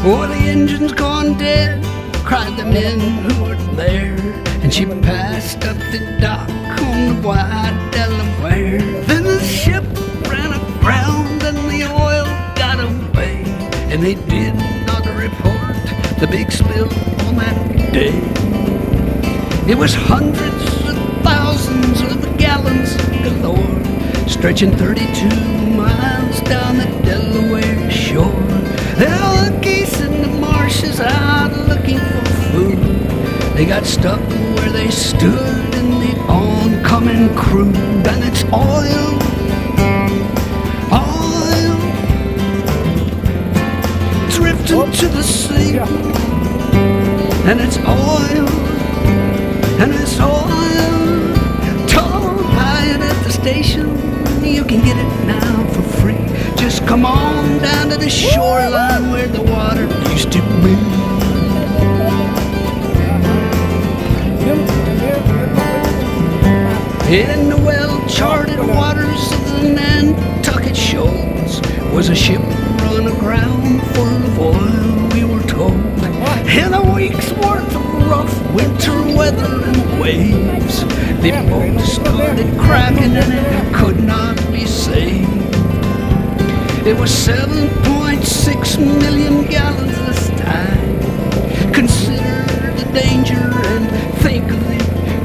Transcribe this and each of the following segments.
Oh, the engine's gone dead, cried the men who were there. And she passed up the dock on the wide Delaware. Then the ship ran aground and the oil got away. And they did not report the big spill on that day. It was hundreds of thousands of gallons galore, stretching 32 miles down the Delaware shore. All the geese in the marshes out looking for food, they got stuck where they stood in the oncoming crude. And it's oil, oil, drifting to the sea. And it's oil, and it's oil, toll high at the station. You can get it now for free. Just come on down to the shoreline where the water used to be. In the well-charted waters of the Nantucket shoals was a ship run aground full of oil, we were told. In a week's worth of rough winter weather and waves, the boat started cracking and it could not be saved. It was 7.6 million gallons this time. Consider the danger and think of the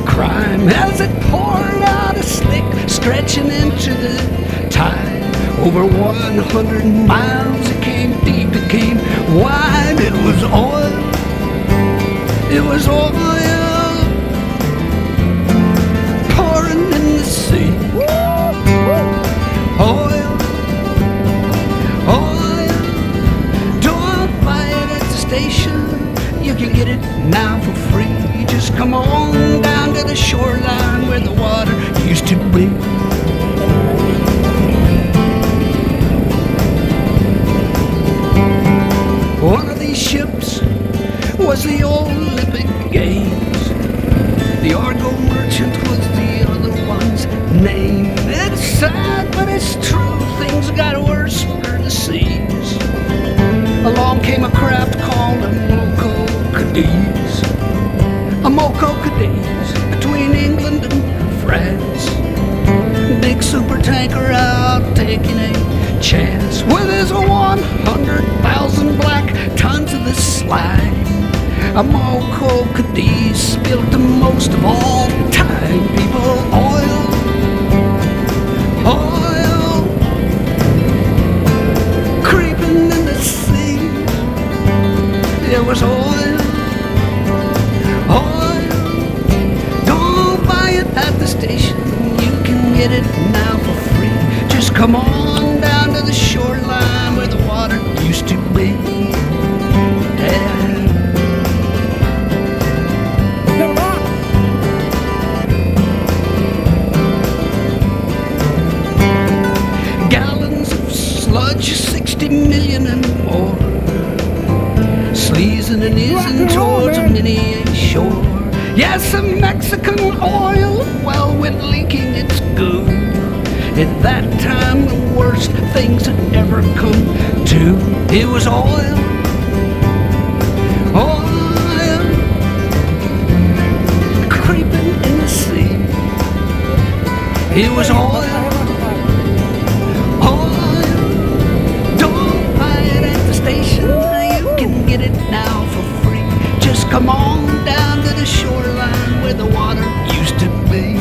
crime as it poured out a slick, stretching into the tide. Over 100 miles, it came deep, it came wide. It was oil, it was oil, pouring in the sea. Oil, oil, don't buy it at the station. You can get it now for free. Just come on down to the shoreline where the water used to be. One of these ships was the Olympic Games. The Argo Merchant was the other one's name. It's sad, but it's true. Things got worse for the seas. Along came a craft called a Moco Cadiz. A Moco Cadiz between England and France. Big super tanker out taking a chance with his 100,000 black tons of the slag. A Moco Cadiz spilled the most of all time. People, oil, oil, creeping in the sea. There was oil, oil, don't buy it at the station. You can get it now for free. Just come on down to the shoreline where the water used to be. Yeah. Gallons of sludge, 60 million and more, sleazing and ising towards a mini shore. Yes, a Mexican oil well went leaking its goo. At that time, the worst things had ever come to. It was oil, oil, creeping in the sea. It was oil, oil, don't buy it at the station. You can get it now for free. Just come on down to the shoreline where the water used to be.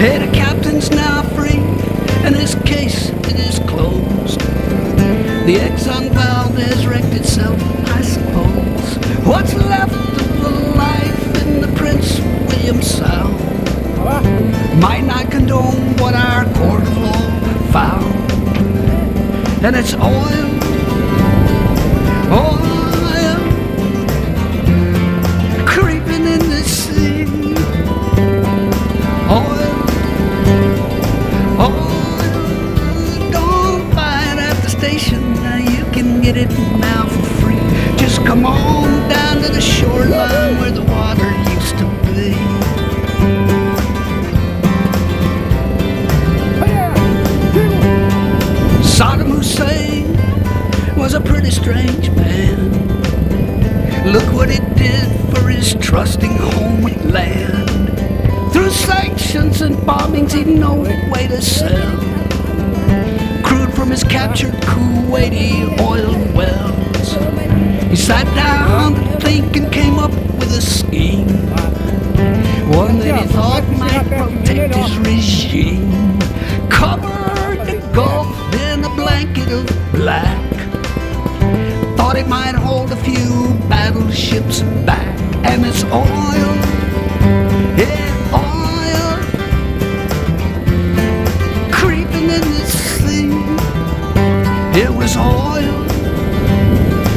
Hey, the captain's now free, and his case, it is closed. The Exxon valve has wrecked itself, I suppose. What's left of the life in the Prince William Sound might not condone what our court of law found. And it's oil, oil, creeping in the sea. Oil, oil, don't buy it at the station. Now you can get it now for free. Just come on down to the shoreline where the water used to be. strange man. Look what it did for his trusting homeland. Through sanctions and bombings, he'd no way to sell crude from his captured Kuwaiti oil wells. He sat down to think and came up with a scheme, one that he thought might protect his regime. Covered the Gulf in a blanket of black, thought it might hold a few battleships back. And it's oil, yeah, oil, creeping in the sea. It was oil,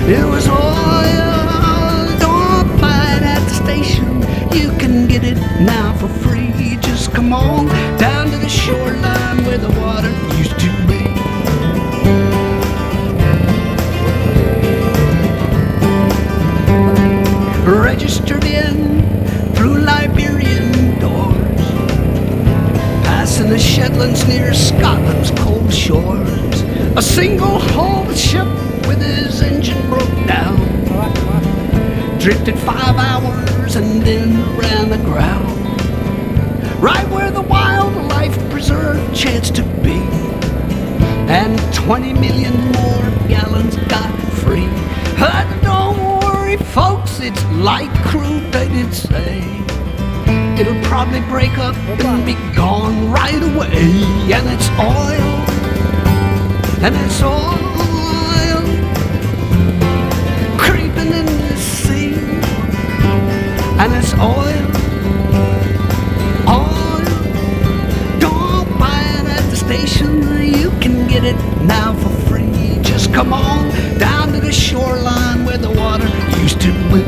it was oil. Don't buy it at the station, you can get it now for free. Just come on down to the shoreline where the water used to be. Registered in through Liberian doors, passing the Shetlands near Scotland's cold shores. A single-hulled ship with his engine broke down, drifted 5 hours and then ran aground, right where the wildlife preserve chanced to be, and 20 million more gallons got free. Don't worry, folks, it's light crude, they did say. It'll probably break up and be gone right away. And it's oil, and it's oil, creeping in the sea. And it's oil, oil. Don't buy it at the station, you can get it now for free. Just come on down to the shoreline where the water used to be.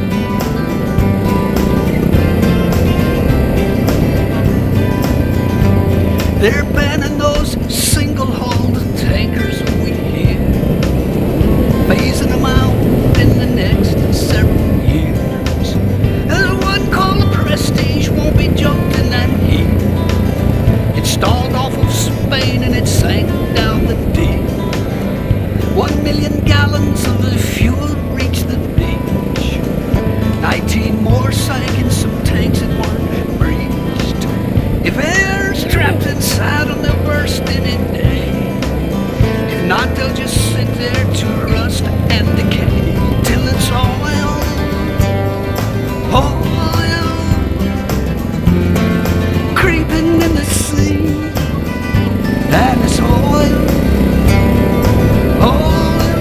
They're banning those single-hulled tankers we hear, phasing them out in the next several years. There's one called the Prestige, won't be jumped in that heat. It stalled off of Spain and it sank down the deep. 1 million gallons of the fuel reached the beach. 19 more sank in some tanks that weren't breached. If air's trapped inside them, they'll burst any day. If not, they'll just sit there to rust and decay till it's oil, oil, creeping in the sea. And it's oil, oil.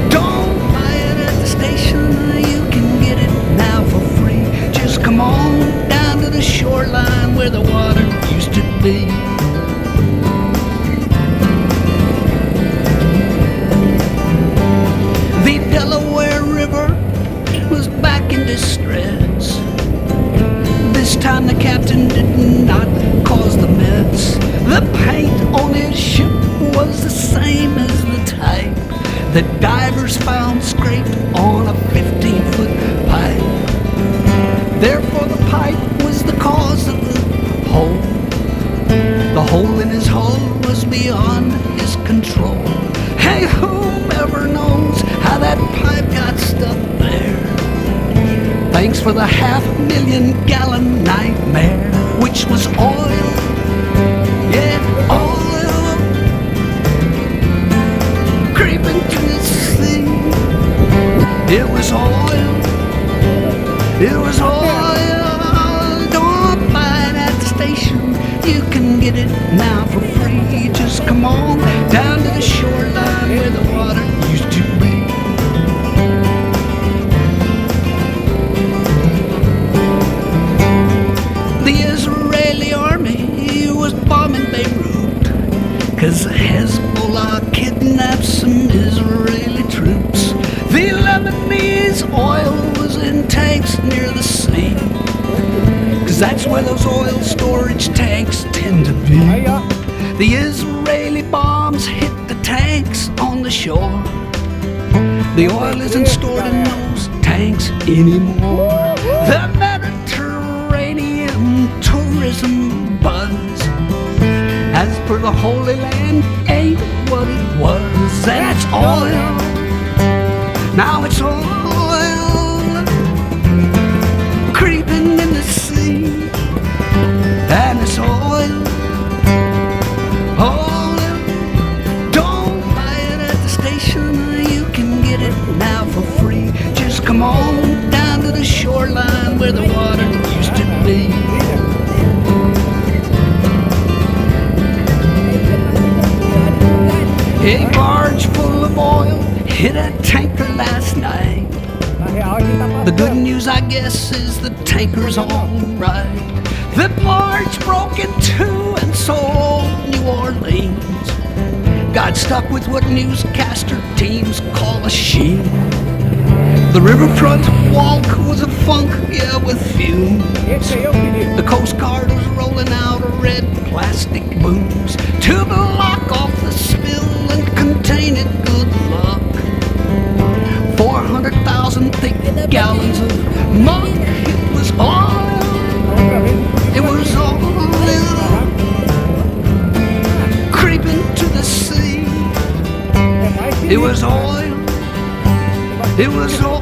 Don't buy it at the station, you can get it now for free. Just come on down to the shoreline where the water used to be. The Delaware River was back in distress. This time the captain did not cause the mess. The paint on his ship was the same as the type that divers found scraped on a 15-foot pipe. Therefore the pipe was the cause of the hole. The hole in his hull was beyond his control. Hey, whoever knows how that pipe got stuck there? Thanks for the 500,000 gallon nightmare, which was oil, yeah, oil, creeping to the sea. It was oil, it was oil. Don't buy it at the station, you can get it now for free. Just come on down to the shoreline where the water used to be. The Israeli army was bombing Beirut, 'cause Hezbollah kidnapped some Israeli troops. The Lebanese oil was in tanks near the sea, 'cause that's where those oil storage tanks tend to be. The Israeli bombs hit the tanks on the shore. The oil isn't stored in those tanks anymore. The Mediterranean tourism buzz, as per the Holy Land, ain't what it was. And it's oil, Now it's oil creeping in the sea, and it's oil, oil. Don't buy it at the station, you can get it now for free. Just come on down to the shoreline where the water used to be. A barge full of oil hit a tanker last night. The good news, I guess, is the tanker's all right. The barge broke in two and sold New Orleans. Got stuck with what newscaster teams call a sheen. The riverfront walk was a funk, yeah, with fumes. The Coast Guard was rolling out red plastic booms to block off the spill and contain it, good luck. 400,000 thick gallons of muck. It was oil. It was oil creeping to the sea. It was oil. It was oil.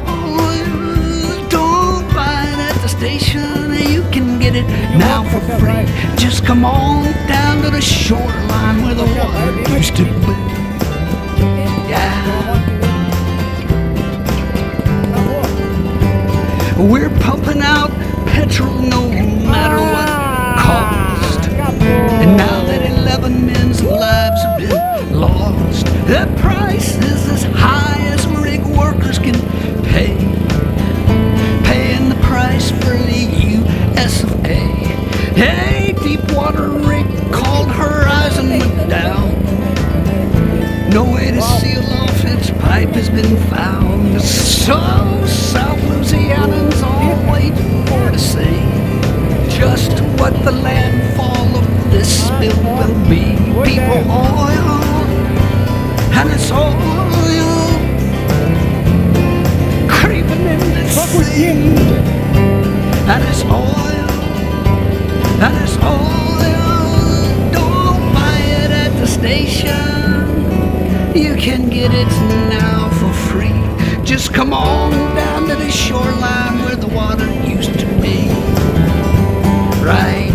Don't buy it at the station. You can get it now for free. Just come on down to the shoreline where the water used to be. Yeah. We're pumping out petrol no matter what cost. And now that 11 men's lives have been lost, the price is as high as rig workers can pay. Paying the price for the US of A. A deep water rig called Horizon went down. No way to seal off its pipe has been found. So South Louisianans all waiting for to see just what the landfall of this spill will be. People, oil, and it's oil creeping in the sea, and it's oil, and it's oil. Don't buy it at the station. You can get it now for free. Just come on down to the shoreline where the water used to be. Right.